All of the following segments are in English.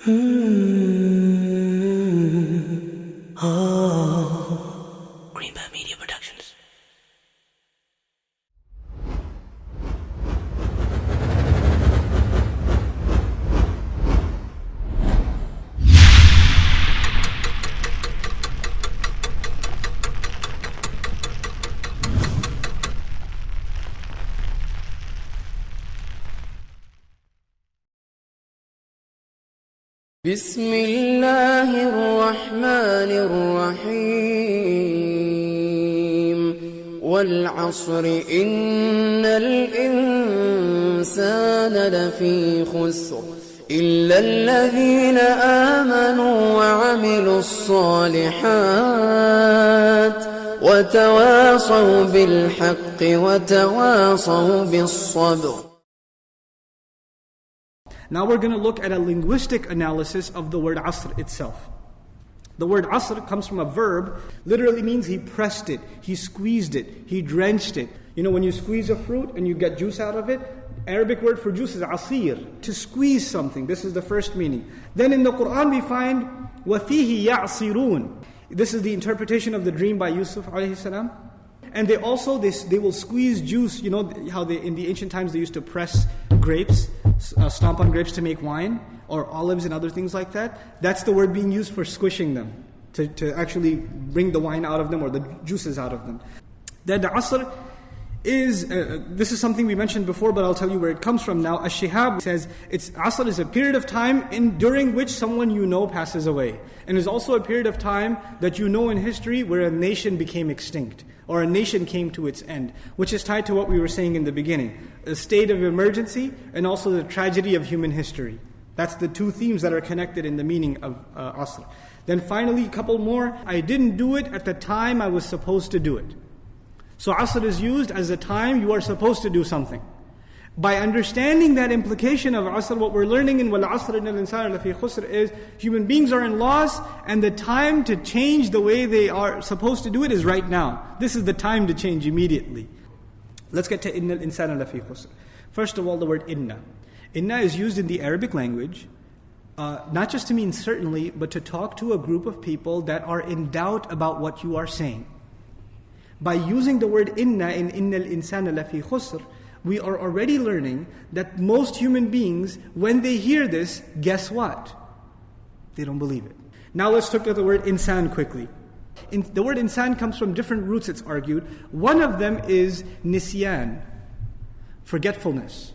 Greenbird Media Productions. بسم الله الرحمن الرحيم والعصر إن الإنسان لفي خسر إلا الذين آمنوا وعملوا الصالحات وتواصوا بالحق وتواصوا بالصبر. Now we're going to look at a linguistic analysis of the word asr itself. The word asr comes from a verb, literally means he pressed it, he squeezed it, he drenched it. You know when you squeeze a fruit and you get juice out of it? Arabic word for juice is asir, to squeeze something. This is the first meaning. Then in the Quran we find وَفِيهِ يَعْصِرُونَ. This is the interpretation of the dream by Yusuf alayhi salam. And they also, they will squeeze juice. You know how in the ancient times they used to press grapes, stomp on grapes to make wine, or olives and other things like that. That's the word being used for squishing them, to actually bring the wine out of them or the juices out of them. Then the asr is, this is something we mentioned before, but I'll tell you where it comes from now. Ash-Shihab says, asr is a period of time during which someone you know passes away. And is also a period of time that you know in history where a nation became extinct, or a nation came to its end, which is tied to what we were saying in the beginning. A state of emergency and also the tragedy of human history. That's the two themes that are connected in the meaning of asr. Then finally, a couple more. I didn't do it at the time I was supposed to do it. So asr is used as a time you are supposed to do something. By understanding that implication of asr, what we're learning in wal asr innal insana lafi khusr is human beings are in loss, and the time to change the way they are supposed to do it is right now. This is the time to change immediately. Let's get to innal insana lafi khusr. First of all, the word inna. Inna is used in the Arabic language, not just to mean certainly, but to talk to a group of people that are in doubt about what you are saying. By using the word inna in innal insana lafi khusr, we are already learning that most human beings, when they hear this, guess what? They don't believe it. Now let's look at the word insan quickly. The word insan comes from different roots, it's argued. One of them is nisyan, forgetfulness.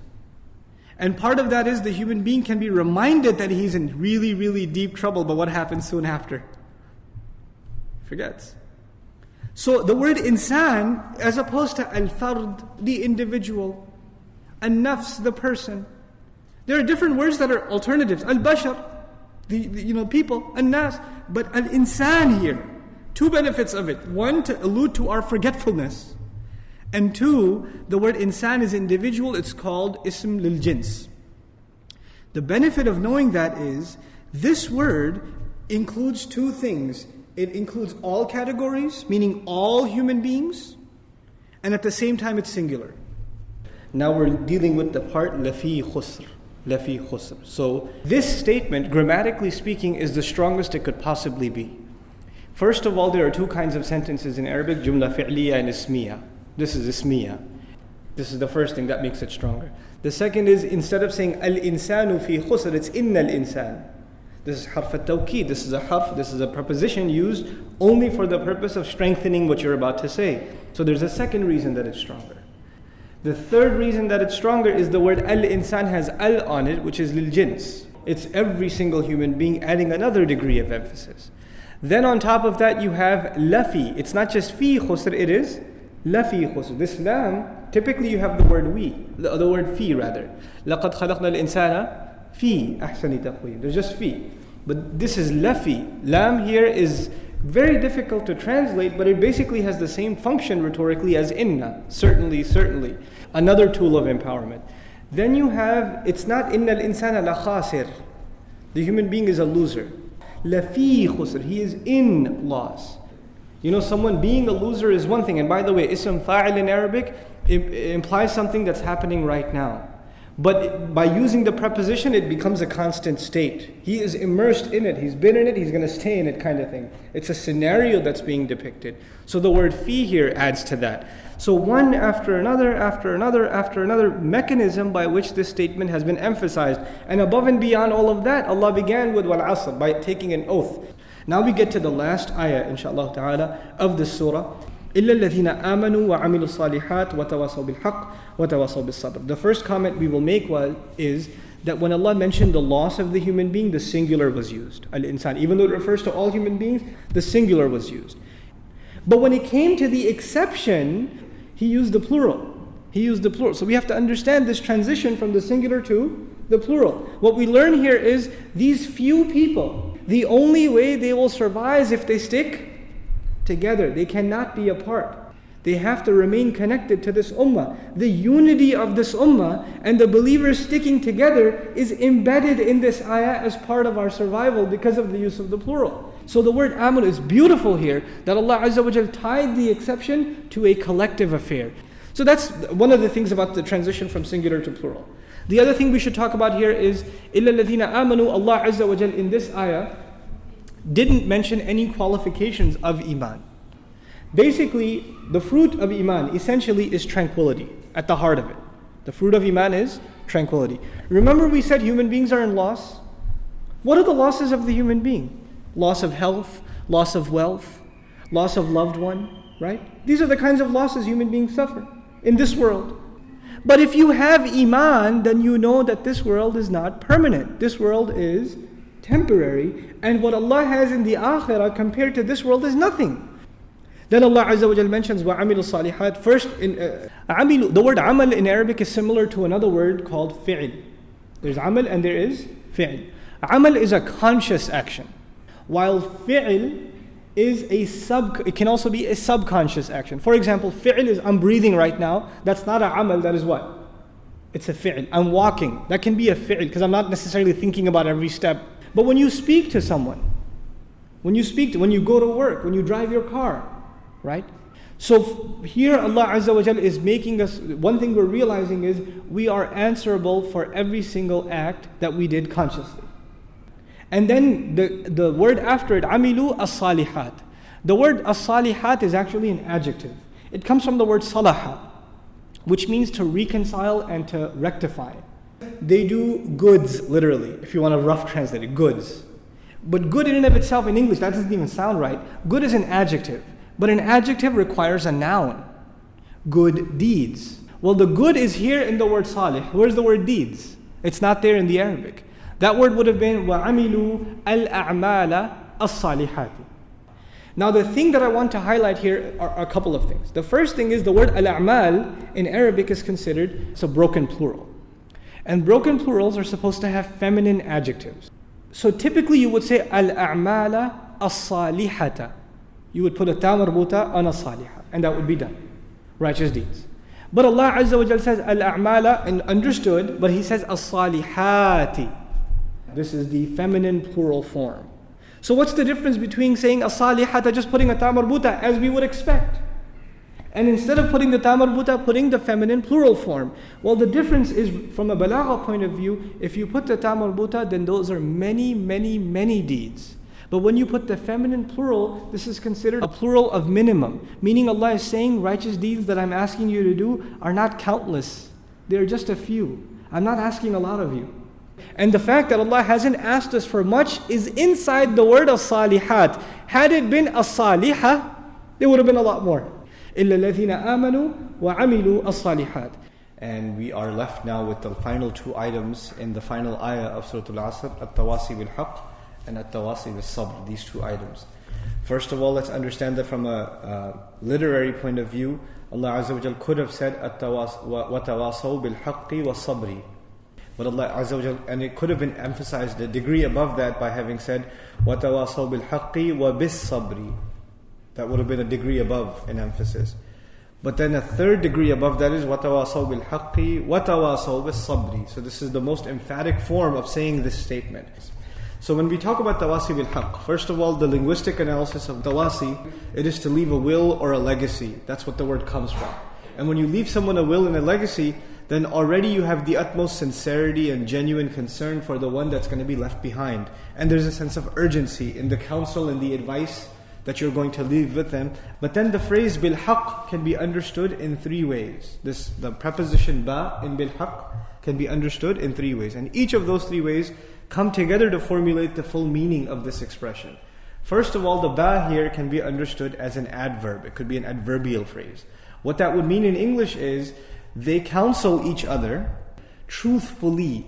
And part of that is the human being can be reminded that he's in really, really deep trouble, but what happens soon after? Forgets. So the word insan, as opposed to al-fard, the individual, an-nafs, the person. There are different words that are alternatives. Al-bashar, the people, an-nas. But al-insan here, two benefits of it. One, to allude to our forgetfulness. And two, the word insan is individual, it's called ism lil-jins. The benefit of knowing that is, this word includes two things. It includes all categories, meaning all human beings, and at the same time it's singular. Now we're dealing with the part lafi khusr. Lafi khusr. So this statement, grammatically speaking, is the strongest it could possibly be. First of all, there are two kinds of sentences in Arabic, jumla fi'liya and ismiya. This is ismiya. This is the first thing that makes it stronger. The second is, instead of saying al-insanu fi khusr, it's inna al-insan. This is harf at-tawkid. This is a harf, this is a preposition used only for the purpose of strengthening what you're about to say. So there's a second reason that it's stronger. The third reason that it's stronger is the word al-insan has al on it, which is lil-jins. It's every single human being, adding another degree of emphasis. Then on top of that you have lafi. It's not just fi khusr, it is lafi khusr. This lam, typically you have the word the word fi rather. لَقَدْ خَلَقْنَا الْإِنسَانَ fi ahsani taqweem. There's just fi. But this is lafi. Lam here is very difficult to translate, but it basically has the same function rhetorically as inna. Certainly, certainly. Another tool of empowerment. Then you have, it's not inna al-insana la khasir. The human being is a loser. Lafi khusr. He is in loss. You know, someone being a loser is one thing. And by the way, ism fa'il in Arabic, it implies something that's happening right now. But by using the preposition, it becomes a constant state. He is immersed in it. He's been in it. He's going to stay in it, kind of thing. It's a scenario that's being depicted. So the word fi here adds to that. So one after another, after another, after another mechanism by which this statement has been emphasized. And above and beyond all of that, Allah began with wal asr, by taking an oath. Now we get to the last ayah, inshallah ta'ala, of this surah. إِلَّا الَّذِينَ آمَنُوا وَعَمِلُوا الصَّالِحَاتِ وَتَوَاصَوْا بِالْحَقِّ وَتَوَاصَوْا بِالصَّبْرِ. The first comment we will make is that when Allah mentioned the loss of the human being, the singular was used. Al-insan. Even though it refers to all human beings, the singular was used. But when it came to the exception, He used the plural. He used the plural. So we have to understand this transition from the singular to the plural. What we learn here is these few people, the only way they will survive is if they stick together. They cannot be apart. They have to remain connected to this ummah. The unity of this ummah and the believers sticking together is embedded in this ayah as part of our survival because of the use of the plural. So the word amal is beautiful here, that Allah Azza wa Jal tied the exception to a collective affair. So that's one of the things about the transition from singular to plural. The other thing we should talk about here is إِلَّا الَّذِينَ آمَنُوا. Allah Azza wa Jal in this ayah didn't mention any qualifications of iman. Basically, the fruit of iman essentially is tranquility at the heart of it. The fruit of iman is tranquility. Remember we said human beings are in loss? What are the losses of the human being? Loss of health, loss of wealth, loss of loved one, right? These are the kinds of losses human beings suffer in this world. But if you have iman, then you know that this world is not permanent. This world is temporary, and what Allah has in the akhirah compared to this world is nothing. Then Allah Azza wa Jal mentions وَعَمِلُوا الصَّالِحَاتِ. First, the word amal in Arabic is similar to another word called fi'l. There's amal and there is fi'l. Amal is a conscious action, while fi'l is it can also be a subconscious action. For example, fi'l is I'm breathing right now. That's not a amal, that is what? It's a fi'l. I'm walking. That can be a fi'l because I'm not necessarily thinking about every step. But when you speak to someone, when you go to work, when you drive your car, right? So here Allah Azza wa Jal is making us, one thing we're realizing is we are answerable for every single act that we did consciously. And then the word after it, amilu as-salihat. The word as-salihat is actually an adjective. It comes from the word salaha, which means to reconcile and to rectify. They do goods, literally, if you want to rough translate it, goods. But good in and of itself in English, that doesn't even sound right. Good is an adjective, but an adjective requires a noun. Good deeds. Well, the good is here in the word salih. Where's the word deeds? It's not there in the Arabic. That word would have been وَعَمِلُوا الْأَعْمَالَ الصَّالِحَاتِ. Now the thing that I want to highlight here are a couple of things. The first thing is the word al-a'mal in Arabic is considered, it's a broken plural. And broken plurals are supposed to have feminine adjectives. So typically you would say al-a'mala as-salihata. You would put a ta marbuta on as-saliha, and that would be done. Righteous deeds. But Allah Azza wa Jal says al-a'mala, and understood, but He says as-salihati. This is the feminine plural form. So what's the difference between saying as-salihata, just putting a ta marbuta as we would expect, and instead of putting the ta marbuta, putting the feminine plural form? Well, the difference is from a balagha point of view, if you put the ta marbuta, then those are many, many, many deeds. But when you put the feminine plural, this is considered a plural of minimum. Meaning Allah is saying righteous deeds that I'm asking you to do are not countless. They're just a few. I'm not asking a lot of you. And the fact that Allah hasn't asked us for much is inside the word as-salihat. Had it been as-salihah, there would have been a lot more. إِلَّا الَّذِينَ آمَنُوا وَعَمِلُوا الصَّالِحَاتِ. And we are left now with the final two items in the final ayah of Surah Al-Asr, at-tawasi bil-haqq and at-tawasi bil-sabr, these two items. First of all, let's understand that from a literary point of view, Allah Azza wa Jal could have said وَتَوَاصَوْا بِالْحَقِّ وَالصَّبْرِ. But Allah Azza wa Jal, and it could have been emphasized a degree above that by having said وَتَوَاصَوْا بِالْحَقِّ وَبِالصَّبْرِ. That would have been a degree above in emphasis. But then a third degree above that is وَتَوَاصَوْا بِالْحَقِّ وَتَوَاصَوْا بِالصَّبْرِ. So this is the most emphatic form of saying this statement. So when we talk about tawasi bil haqq, first of all, the linguistic analysis of tawasi, it is to leave a will or a legacy. That's what the word comes from. And when you leave someone a will and a legacy, then already you have the utmost sincerity and genuine concern for the one that's going to be left behind. And there's a sense of urgency in the counsel and the advice that you're going to leave with them. But then the phrase bil-haq can be understood in three ways. The preposition ba in bil-haq can be understood in three ways. And each of those three ways come together to formulate the full meaning of this expression. First of all, the ba here can be understood as an adverb. It could be an adverbial phrase. What that would mean in English is they counsel each other truthfully.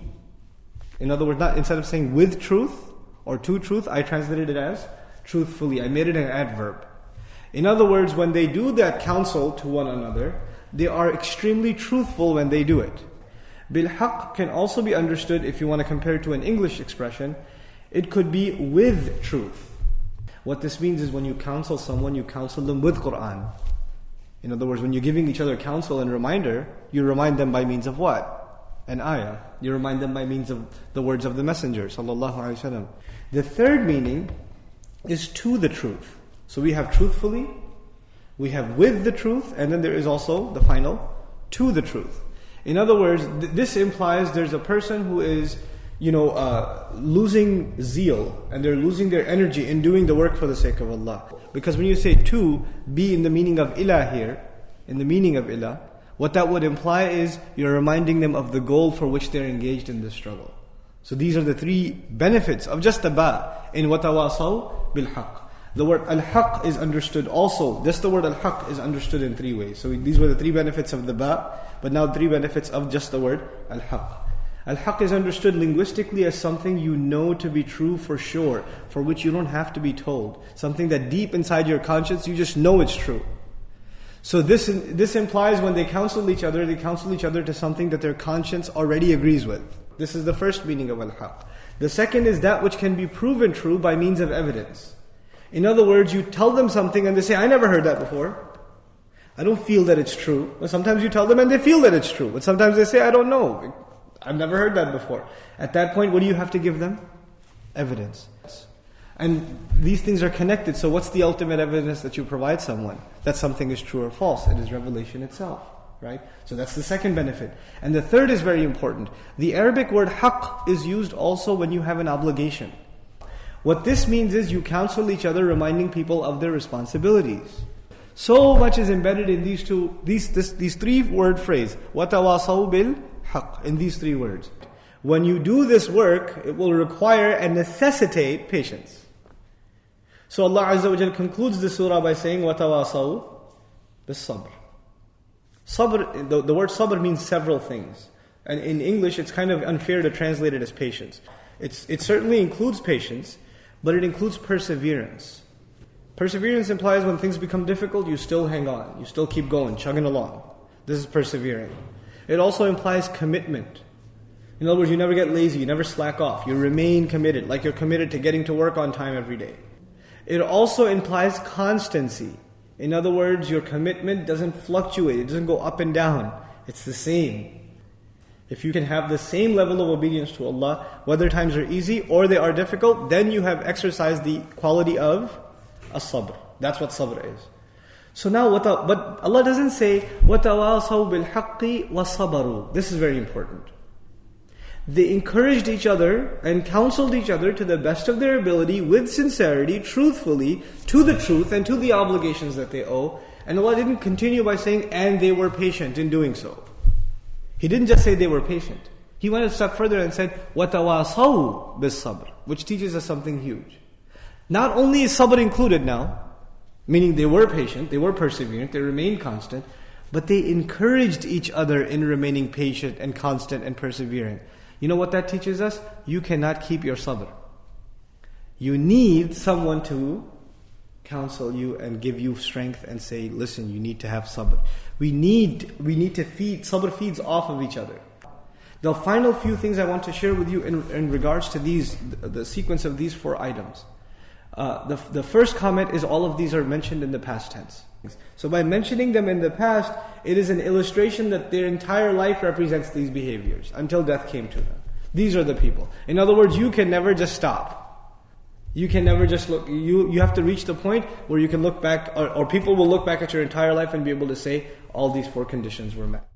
In other words, instead of saying with truth or to truth, I translated it as truthfully. I made it an adverb. In other words, when they do that counsel to one another, they are extremely truthful when they do it. Bil-haq can also be understood, if you want to compare it to an English expression, it could be with truth. What this means is when you counsel someone, you counsel them with Qur'an. In other words, when you're giving each other counsel and reminder, you remind them by means of what? An ayah. You remind them by means of the words of the Messenger sallallahu alaihi wasallam. The third meaning is to the truth. So we have truthfully, we have with the truth, and then there is also the final, to the truth. In other words, this implies there's a person who is, losing zeal, and they're losing their energy in doing the work for the sake of Allah. Because when you say to, be in the meaning of ilah here, in the meaning of ilah, what that would imply is you're reminding them of the goal for which they're engaged in this struggle. So these are the three benefits of just the ba in watawasaw bil-haq. The word al-haq is understood also, just the word al-haq is understood in three ways. So these were the three benefits of the ba, but now three benefits of just the word al-haq. Al-haq is understood linguistically as something you know to be true for sure, for which you don't have to be told. Something that deep inside your conscience, you just know it's true. So this implies when they counsel each other to something that their conscience already agrees with. This is the first meaning of al-haq. The second is that which can be proven true by means of evidence. In other words, you tell them something and they say, I never heard that before. I don't feel that it's true. But sometimes you tell them and they feel that it's true. But sometimes they say, I don't know. I've never heard that before. At that point, what do you have to give them? Evidence. And these things are connected. So what's the ultimate evidence that you provide someone that something is true or false? It is revelation itself. Right? So that's the second benefit. And the third is very important. The Arabic word haqq is used also when you have an obligation. What this means is you counsel each other, reminding people of their responsibilities. So much is embedded in these three word phrase, وَتَوَاصَوْا بِالْحَقِّ, in these three words. When you do this work, it will require and necessitate patience. So Allah Azza wa Jal concludes the surah by saying, وَتَوَاصَوْا بِالصَّبْرِ. Sabr, the word sabr means several things. And in English, it's kind of unfair to translate it as patience. It certainly includes patience, but it includes perseverance. Perseverance implies when things become difficult, you still hang on. You still keep going, chugging along. This is persevering. It also implies commitment. In other words, you never get lazy, you never slack off. You remain committed, like you're committed to getting to work on time every day. It also implies constancy. In other words, your commitment doesn't fluctuate. It doesn't go up and down. It's the same. If you can have the same level of obedience to Allah, whether times are easy or they are difficult, then you have exercised the quality of as-sabr. That's what sabr is. So now, but Allah doesn't say, وَتَوَاصَوْا بِالْحَقِّ وَصَبَرُوا. This is very important. They encouraged each other and counseled each other to the best of their ability, with sincerity, truthfully, to the truth and to the obligations that they owe. And Allah didn't continue by saying, and they were patient in doing so. He didn't just say they were patient. He went a step further and said, وَتَوَاصَوْا بِالصَّبْرِ, which teaches us something huge. Not only is sabr included now, meaning they were patient, they were perseverant, they remained constant, but they encouraged each other in remaining patient and constant and persevering. You know what that teaches us? You cannot keep your sabr. You need someone to counsel you and give you strength and say, listen, you need to have sabr. We need to feed, sabr feeds off of each other. The final few things I want to share with you in regards to the sequence of these four items. The first comment is all of these are mentioned in the past tense. So by mentioning them in the past, it is an illustration that their entire life represents these behaviors until death came to them. These are the people. In other words, you can never just stop. You can never just look. You have to reach the point where you can look back, or people will look back at your entire life and be able to say all these four conditions were met.